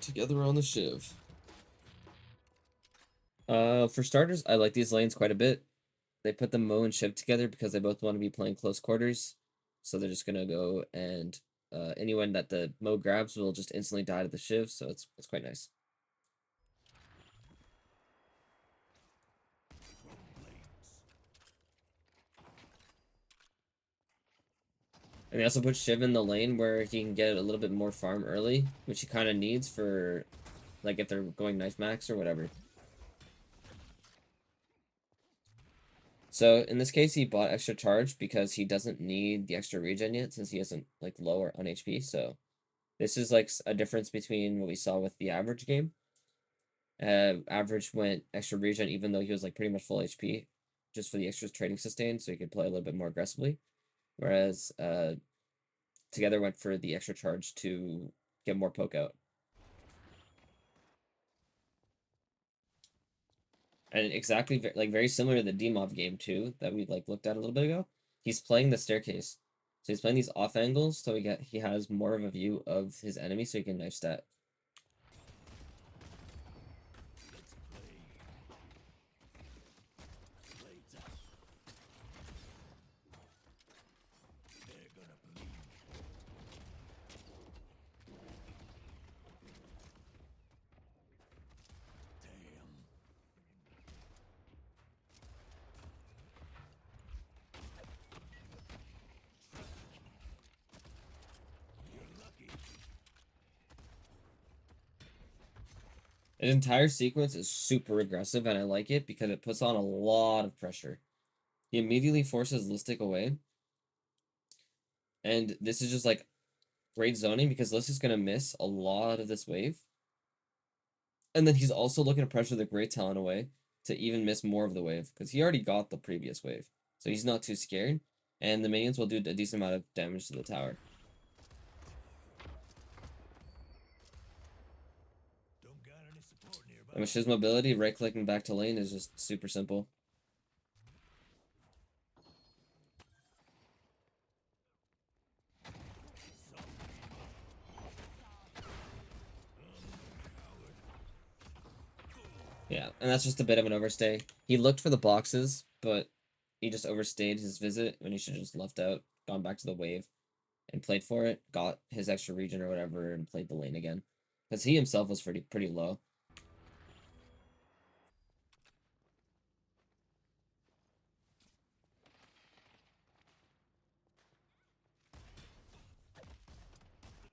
Together on the Shiv. For starters, I like these lanes quite a bit. They put the Mo and Shiv together because they both want to be playing close quarters. So they're just gonna go and anyone that the Mo grabs will just instantly die to the Shiv, so it's quite nice. And they also put Shiv in the lane where he can get a little bit more farm early, which he kind of needs for, like, if they're going knife max or whatever. So in this case, he bought extra charge because he doesn't need the extra regen yet, since he isn't like lower on HP. So this is like a difference between what we saw with the average game. Average went extra regen even though he was like pretty much full HP, just for the extra trading sustain, so he could play a little bit more aggressively. Whereas Together went for the extra charge to get more poke out. And exactly like very similar to the Demov game too that we like looked at a little bit ago. He's playing the staircase, so he's playing these off angles, so he has more of a view of his enemy, so he can knife stat. His entire sequence is super aggressive, and I like it because it puts on a lot of pressure. He immediately forces Listic away. And this is just like great zoning because Listic's going to miss a lot of this wave. And then he's also looking to pressure the Great Talon away to even miss more of the wave because he already got the previous wave. So he's not too scared. And the minions will do a decent amount of damage to the tower. And with his mobility, right-clicking back to lane is just super simple. Yeah, and that's just a bit of an overstay. He looked for the boxes, but he just overstayed his visit when he should have just left out, gone back to the wave, and played for it, got his extra regen or whatever, and played the lane again. Because he himself was pretty low.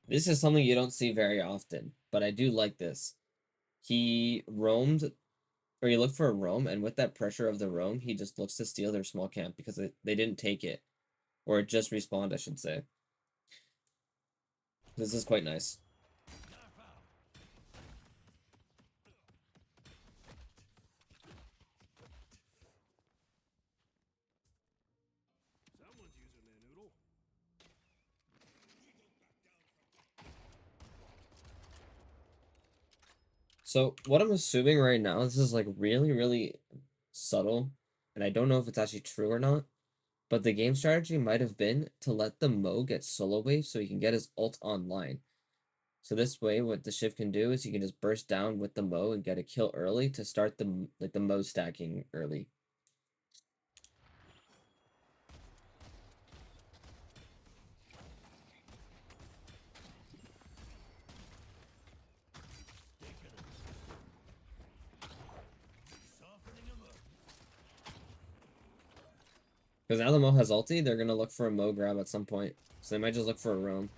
This is something you don't see very often, but I do like this. He roamed, or he looked for a roam, and with that pressure of the roam, he just looks to steal their small camp because they didn't take it. Or it just respawned, I should say. This is quite nice. So what I'm assuming right now, this is like really subtle, and I don't know if it's actually true or not, but the game strategy might have been to let the Mo get solo wave so he can get his ult online. So this way, what the Shiv can do is he can just burst down with the Mo and get a kill early to start the Mo stacking early. Because now the Mo has ulti, they're gonna look for a Mo grab at some point. So they might just look for a roam.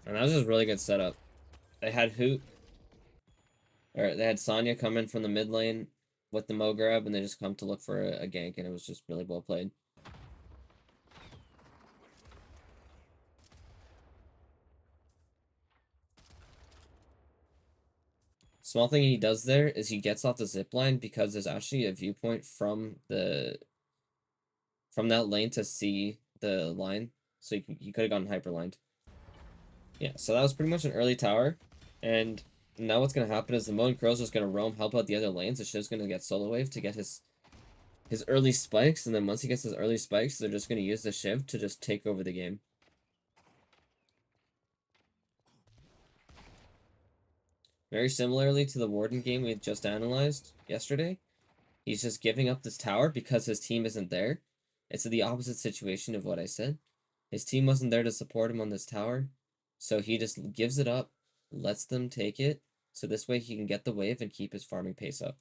And that was just really good setup. They had Hoot, or they had Sonya come in from the mid lane with the Mo grab, and they just come to look for a gank, and it was just really well played. Small thing he does there is he gets off the zip line because there's actually a viewpoint from that lane to see the line, so he could have gotten hyperlined. Yeah, so that was pretty much an early tower. And now what's going to happen is the Moan Crow's just going to roam, help out the other lanes. The Shiv's going to get solo wave to get his early spikes. And then once he gets his early spikes, they're just going to use the Shiv to just take over the game. Very similarly to the Warden game we just analyzed yesterday. He's just giving up this tower because his team isn't there. It's the opposite situation of what I said. His team wasn't there to support him on this tower, so he just gives it up, lets them take it, so this way he can get the wave and keep his farming pace up.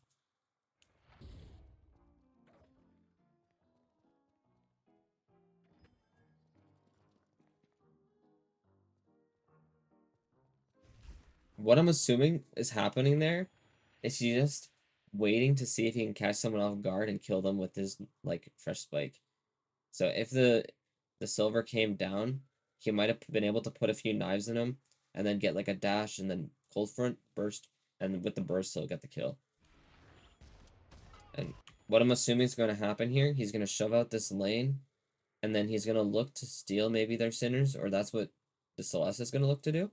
What I'm assuming is happening there is he just waiting to see if he can catch someone off guard and kill them with his like fresh spike. So if the silver came down, he might have been able to put a few knives in him and then get like a dash and then cold front burst, and with the burst he'll get the kill. And what I'm assuming is going to happen here, he's going to shove out this lane and then he's going to look to steal maybe their sinners, or that's what the Celeste is going to look to do.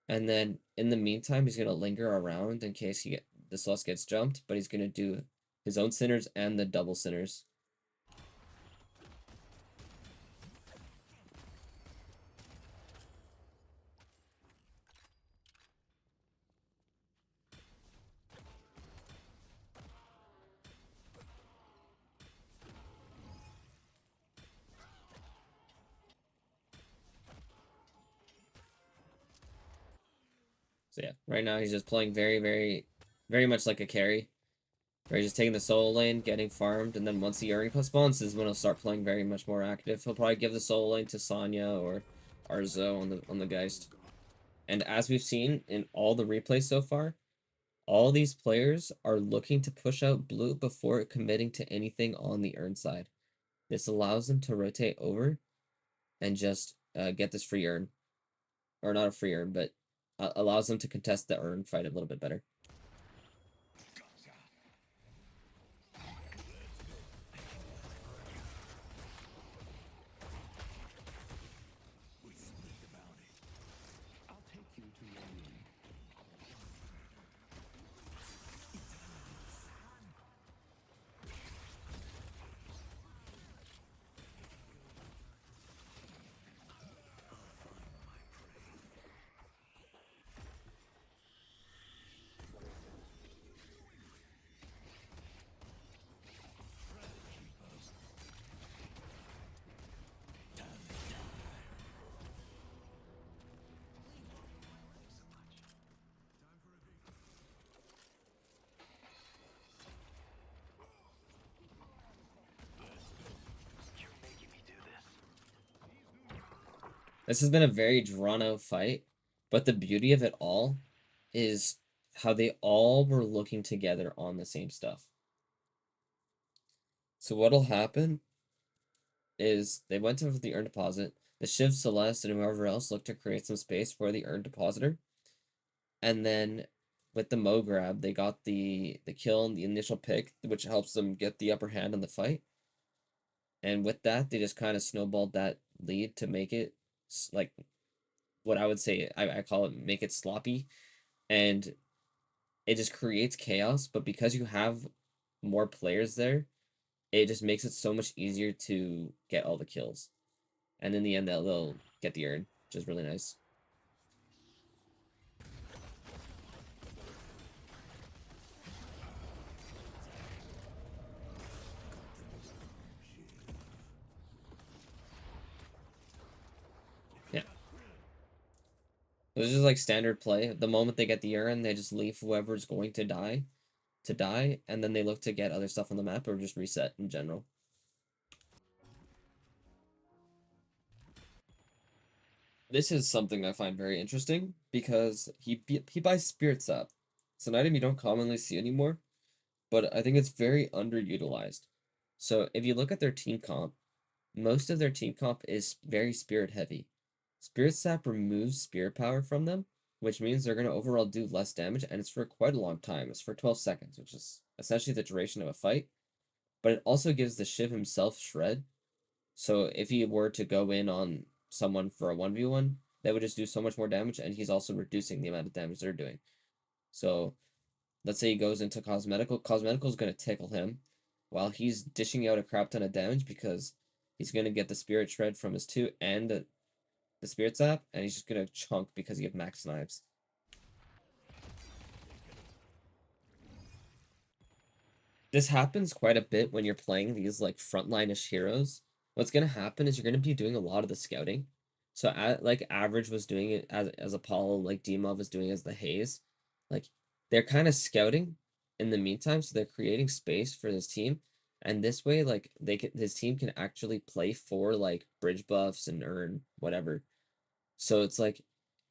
And then in the meantime, he's going to linger around in case the Celeste gets jumped, but he's going to do his own sinners and the double sinners. So yeah, right now he's just playing very much like a carry. Where he's just taking the solo lane, getting farmed, and then once the Uric spawns is when he'll start playing very much more active. He'll probably give the solo lane to Sonya or Arzo on the Geist. And as we've seen in all the replays so far, all these players are looking to push out blue before committing to anything on the Urn side. This allows them to rotate over and just get this free Urn. Or not a free Urn, but allows them to contest the Urn fight a little bit better. This has been a very drawn out fight, but the beauty of it all is how they all were looking together on the same stuff. So what'll happen is they went to the Urn Deposit, the Shiv, Celeste, and whoever else looked to create some space for the Urn Depositor. And then with the Mo grab, they got the kill and the initial pick, which helps them get the upper hand in the fight. And with that, they just kind of snowballed that lead to make it like what I would say, I call it make it sloppy. And it just creates chaos, but because you have more players there, it just makes it so much easier to get all the kills. And in the end, they'll get the urn, which is really nice. Yeah. This is just like standard play. The moment they get the urn, they just leave whoever's going to die, and then they look to get other stuff on the map or just reset in general. This is something I find very interesting because he buys Spirit Sap. It's an item you don't commonly see anymore, but I think it's very underutilized. So if you look at their team comp, most of their team comp is very spirit heavy. Spirit Sap removes spirit power from them, which means they're going to overall do less damage, and it's for quite a long time. It's for 12 seconds, which is essentially the duration of a fight. But it also gives the Shiv himself shred. So if he were to go in on someone for a 1v1, they would just do so much more damage, and he's also reducing the amount of damage they're doing. So let's say he goes into Cosmetical is going to tickle him while he's dishing out a crap ton of damage because he's going to get the Spirit Shred from his 2 and the Spirit Zap, and he's just going to chunk because he has max knives. This happens quite a bit when you're playing these like frontline-ish heroes. What's gonna happen is you're gonna be doing a lot of the scouting. So like Average was doing it as Apollo, like Dima was doing as the Haze. Like they're kind of scouting in the meantime, so they're creating space for this team. And this way, like his team can actually play for like bridge buffs and earn whatever. So it's like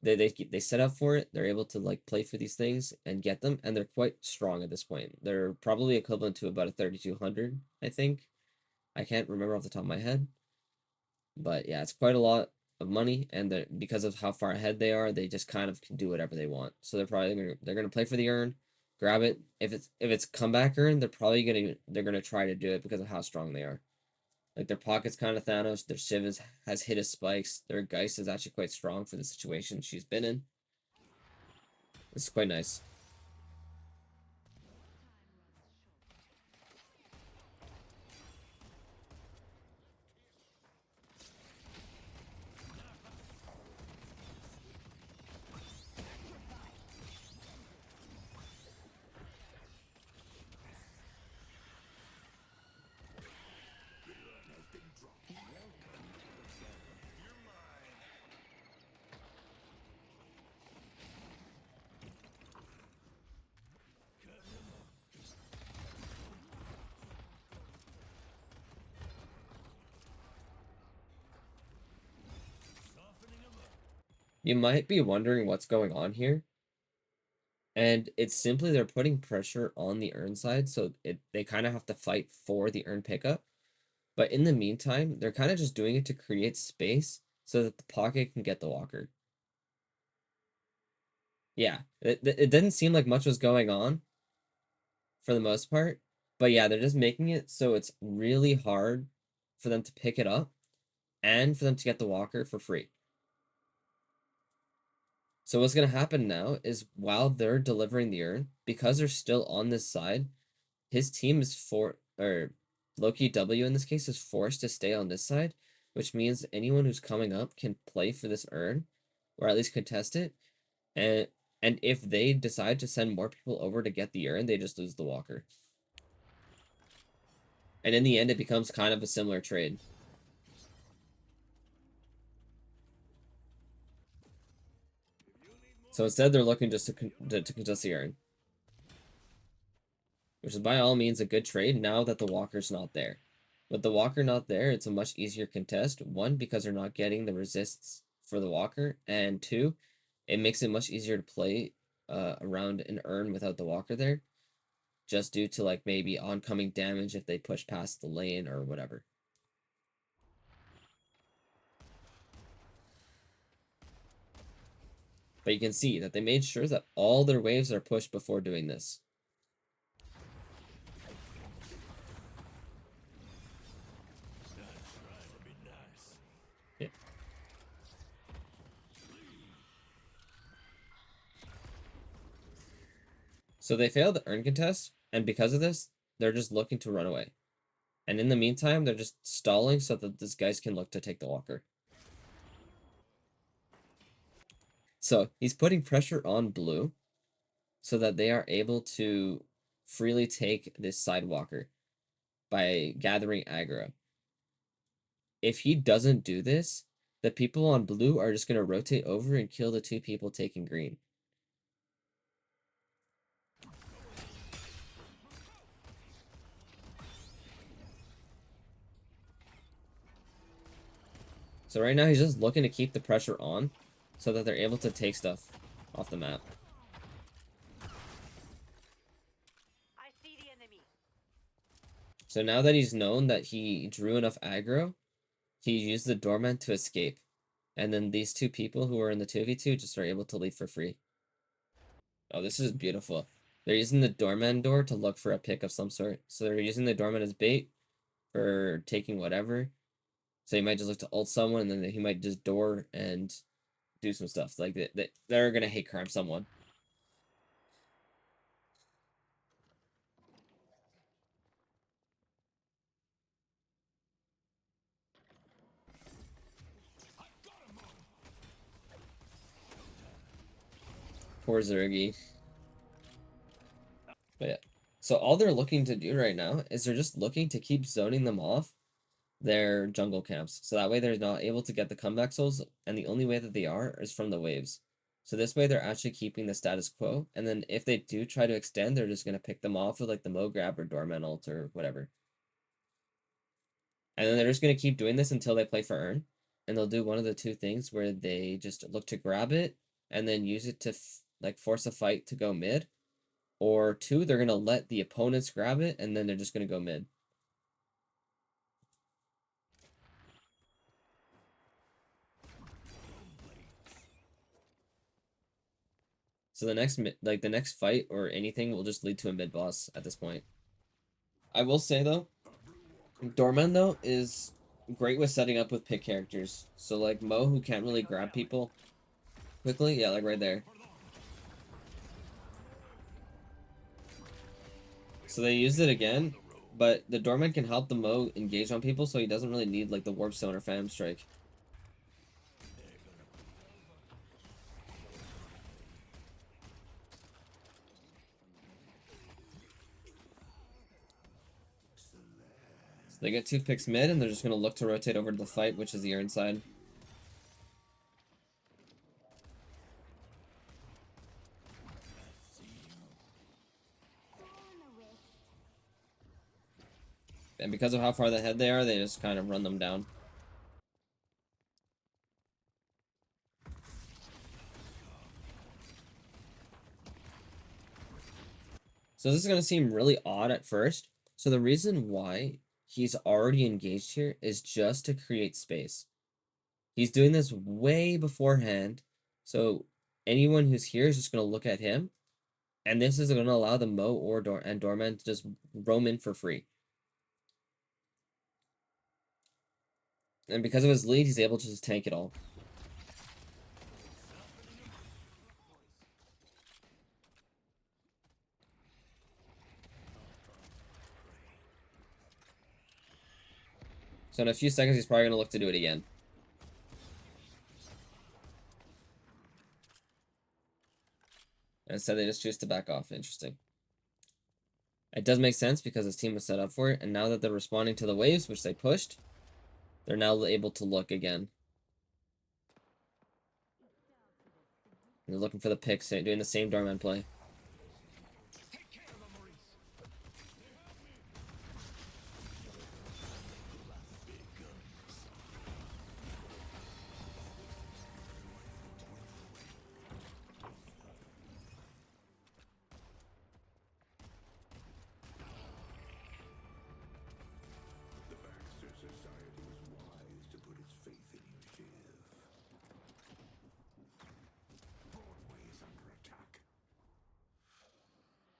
they set up for it. They're able to like play for these things and get them, and they're quite strong at this point. They're probably equivalent to about a 3200, I think. I can't remember off the top of my head, but yeah, it's quite a lot of money, and because of how far ahead they are, they just kind of can do whatever they want. So they're gonna play for the earn, grab it. If it's comeback earn, they're gonna try to do it because of how strong they are. Like their pocket's kind of Thanos. Their Shiv has hit his spikes. Their Geist is actually quite strong for the situation she's been in. It's quite nice. You might be wondering what's going on here, and it's simply they're putting pressure on the earn side, so they kind of have to fight for the earn pickup. But in the meantime, they're kind of just doing it to create space so that the pocket can get the walker. Yeah, it didn't seem like much was going on for the most part, but yeah, they're just making it so it's really hard for them to pick it up and for them to get the walker for free. So what's going to happen now is while they're delivering the earn, because they're still on this side, his team is or Loki W in this case is forced to stay on this side, which means anyone who's coming up can play for this earn, or at least contest it. And and if they decide to send more people over to get the earn, they just lose the walker. And in the end, it becomes kind of a similar trade. So instead, they're looking just to contest the earn, which is by all means a good trade now that the walker's not there. With the walker not there, it's a much easier contest. One, because they're not getting the resists for the walker, and two, it makes it much easier to play around an earn without the walker there, just due to like maybe oncoming damage if they push past the lane or whatever. But you can see that they made sure that all their waves are pushed before doing this. Yeah. So they failed the earn contest, and because of this, they're just looking to run away. And in the meantime, they're just stalling so that these guys can look to take the walker. So he's putting pressure on blue so that they are able to freely take this side walker by gathering aggro. If he doesn't do this, the people on blue are just going to rotate over and kill the 2 people taking green. So right now he's just looking to keep the pressure on so that they're able to take stuff off the map. I see the enemy. So now that he's known that he drew enough aggro, he used the doorman to escape. And then these 2 people who are in the 2v2 just are able to leave for free. Oh, this is beautiful. They're using the doorman door to look for a pick of some sort. So they're using the doorman as bait for taking whatever. So he might just look to ult someone, and then he might just door and do some stuff. Like they're gonna hate crime someone. Poor Zergy. But yeah. So all they're looking to do right now is they're just looking to keep zoning them off their jungle camps. So that way they're not able to get the comeback souls, and the only way that they are is from the waves. So this way they're actually keeping the status quo, and then if they do try to extend, they're just gonna pick them off with like the Mo grab or Dorman ult or whatever. And then they're just gonna keep doing this until they play for earn. And they'll do one of the two things where they just look to grab it and then use it to like force a fight to go mid. Or two, they're gonna let the opponents grab it and then they're just gonna go mid. So the next fight or anything will just lead to a mid boss at this point. I will say though, Dorman though is great with setting up with pick characters. So like Mo, who can't really grab people quickly, yeah, like right there. So they used it again, but the Dorman can help the Mo engage on people, so he doesn't really need like the Warp Stone or Phantom Strike. So they get 2 picks mid, and they're just gonna look to rotate over to the fight, which is the Urn side. And because of how far ahead they are, they just kind of run them down. So this is going to seem really odd at first. So the reason why he's already engaged here is just to create space. He's doing this way beforehand. So anyone who's here is just going to look at him. And this is going to allow the Mo or Dorman to just roam in for free. And because of his lead, he's able to just tank it all. So in a few seconds, he's probably going to look to do it again. And instead, they just choose to back off. Interesting. It does make sense because his team was set up for it. And now that they're responding to the waves, which they pushed, they're now able to look again. They're looking for the picks, doing the same Dorman play.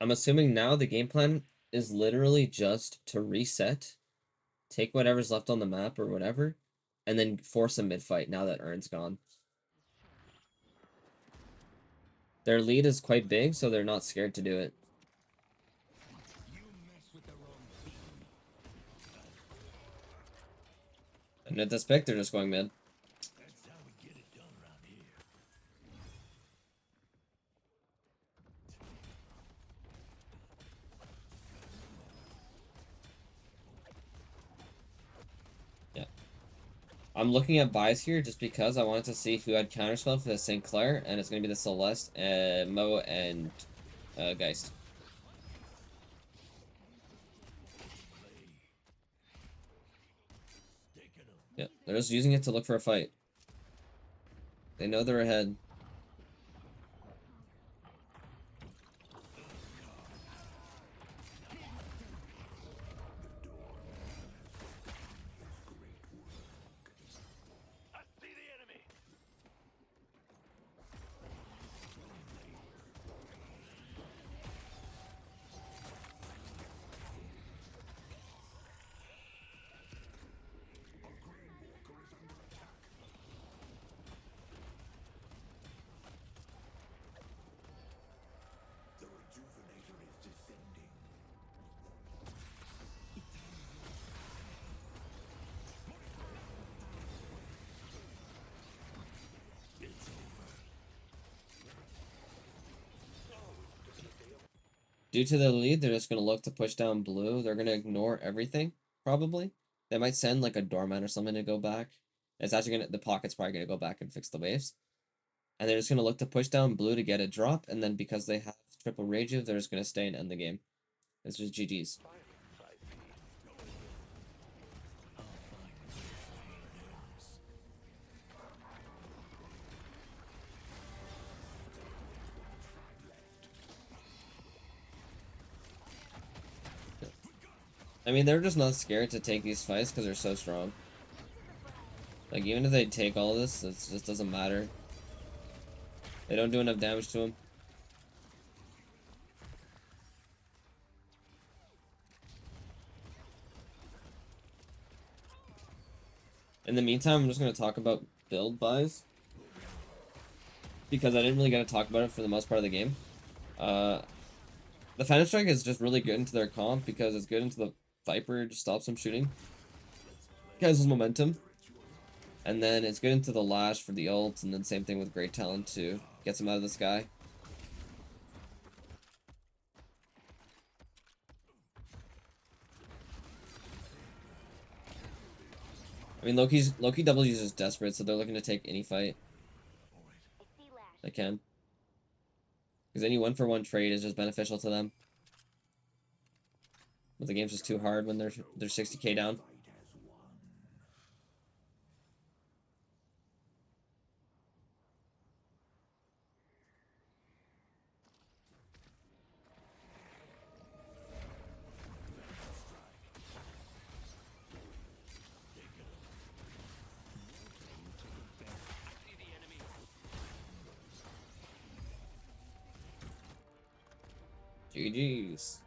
I'm assuming now the game plan is literally just to reset, take whatever's left on the map or whatever, and then force a mid fight now that Urn's gone. Their lead is quite big, so they're not scared to do it. And at this pick, they're just going mid. Yeah. I'm looking at buys here just because I wanted to see who had counterspell for the St. Clair, and it's going to be the Celeste, Mo, and Geist. Yeah, they're just using it to look for a fight. They know they're ahead. Due to the lead, they're just gonna look to push down blue. They're gonna ignore everything, probably. They might send like a doorman or something to go back. It's actually the pocket's probably gonna go back and fix the waves. And they're just gonna look to push down blue to get a drop, and then because they have triple rage, they're just gonna stay and end the game. It's just GG's. I mean, they're just not scared to take these fights because they're so strong. Like, even if they take all this, it just doesn't matter. They don't do enough damage to him. In the meantime, I'm just going to talk about build buys. Because I didn't really get to talk about it for the most part of the game. The Phantom Strike is just really good into their comp because it's good into the Viper, just stops them shooting. Has his momentum. And then it's good into the Lash for the ult, and then same thing with Great Talent too. Gets him out of the sky. I mean, Loki W is just desperate, so they're looking to take any fight they can. Because any 1-for-1 trade is just beneficial to them. But the game's just too hard when they're 60k down. GG's.